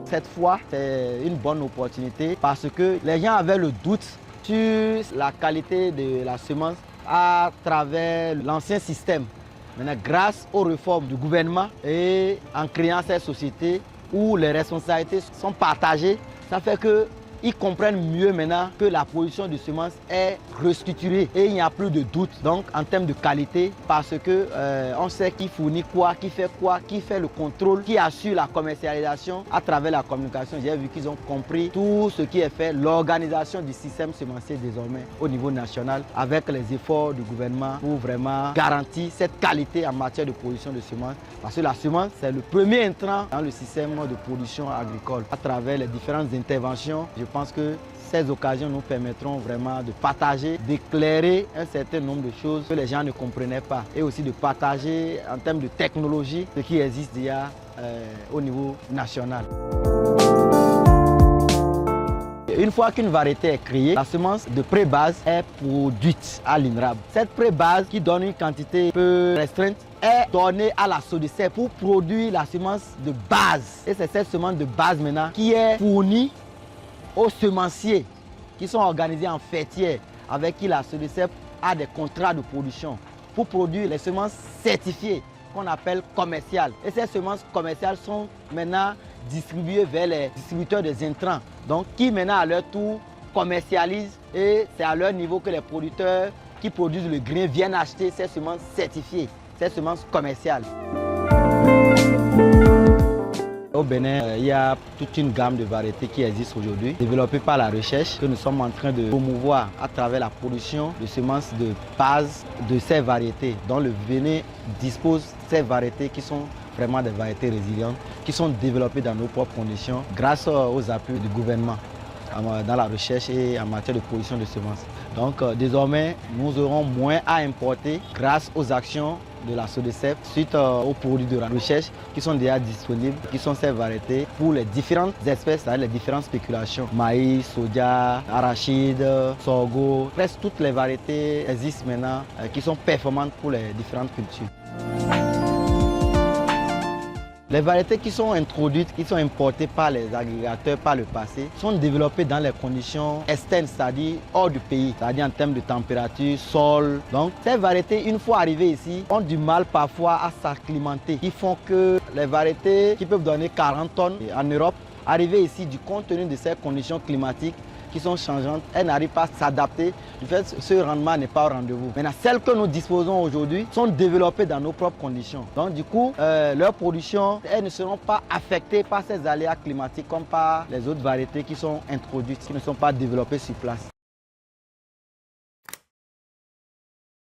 Cette fois, c'est une bonne opportunité parce que les gens avaient le doute sur la qualité de la semence à travers l'ancien système. Maintenant, grâce aux réformes du gouvernement et en créant ces sociétés où les responsabilités sont partagées, ça fait qu'ils comprennent mieux maintenant que la production de semences est restructurée et il n'y a plus de doute donc en termes de qualité parce que on sait qui fournit quoi, qui fait le contrôle, qui assure la commercialisation à travers la communication. J'ai vu qu'ils ont compris tout ce qui est fait, l'organisation du système semencier désormais au niveau national avec les efforts du gouvernement pour vraiment garantir cette qualité en matière de production de semences parce que la semence c'est le premier intrant dans le système de production agricole à travers les différentes interventions. Je pense que ces occasions nous permettront vraiment de partager, d'éclairer un certain nombre de choses que les gens ne comprenaient pas et aussi de partager en termes de technologie ce qui existe déjà au niveau national. Une fois qu'une variété est créée, la semence de pré-base est produite à l'INRAB. Cette pré-base qui donne une quantité peu restreinte est donnée à la SODECEP pour produire la semence de base. Et c'est cette semence de base maintenant qui est fournie aux semenciers qui sont organisés en fêtières avec qui la SODECEP a des contrats de production pour produire les semences certifiées qu'on appelle commerciales. Et ces semences commerciales sont maintenant distribuées vers les distributeurs des intrants, donc qui maintenant à leur tour commercialisent et c'est à leur niveau que les producteurs qui produisent le grain viennent acheter ces semences certifiées, ces semences commerciales. Au Bénin, il y a toute une gamme de variétés qui existe aujourd'hui, développées par la recherche, que nous sommes en train de promouvoir à travers la production de semences de base de ces variétés, dont le Bénin dispose de ces variétés qui sont vraiment des variétés résilientes, qui sont développées dans nos propres conditions grâce aux appuis du gouvernement dans la recherche et en matière de production de semences. Donc désormais, nous aurons moins à importer grâce aux actions de la SODECEP suite aux produits de recherche qui sont déjà disponibles, qui sont ces variétés pour les différentes espèces, c'est-à-dire les différentes spéculations. Maïs, soja, arachide, sorgho, presque toutes les variétés existent maintenant qui sont performantes pour les différentes cultures. Les variétés qui sont introduites, qui sont importées par les agrégateurs par le passé, sont développées dans les conditions externes, c'est-à-dire hors du pays, c'est-à-dire en termes de température, sol. Donc ces variétés, une fois arrivées ici, ont du mal parfois à s'acclimater, qui font que les variétés qui peuvent donner 40 tonnes en Europe, arrivées ici, du compte tenu de ces conditions climatiques, qui sont changeantes, elles n'arrivent pas à s'adapter. Du fait, ce rendement n'est pas au rendez-vous. Maintenant, celles que nous disposons aujourd'hui sont développées dans nos propres conditions. Donc, du coup, leur production, elles ne seront pas affectées par ces aléas climatiques comme par les autres variétés qui sont introduites, qui ne sont pas développées sur place.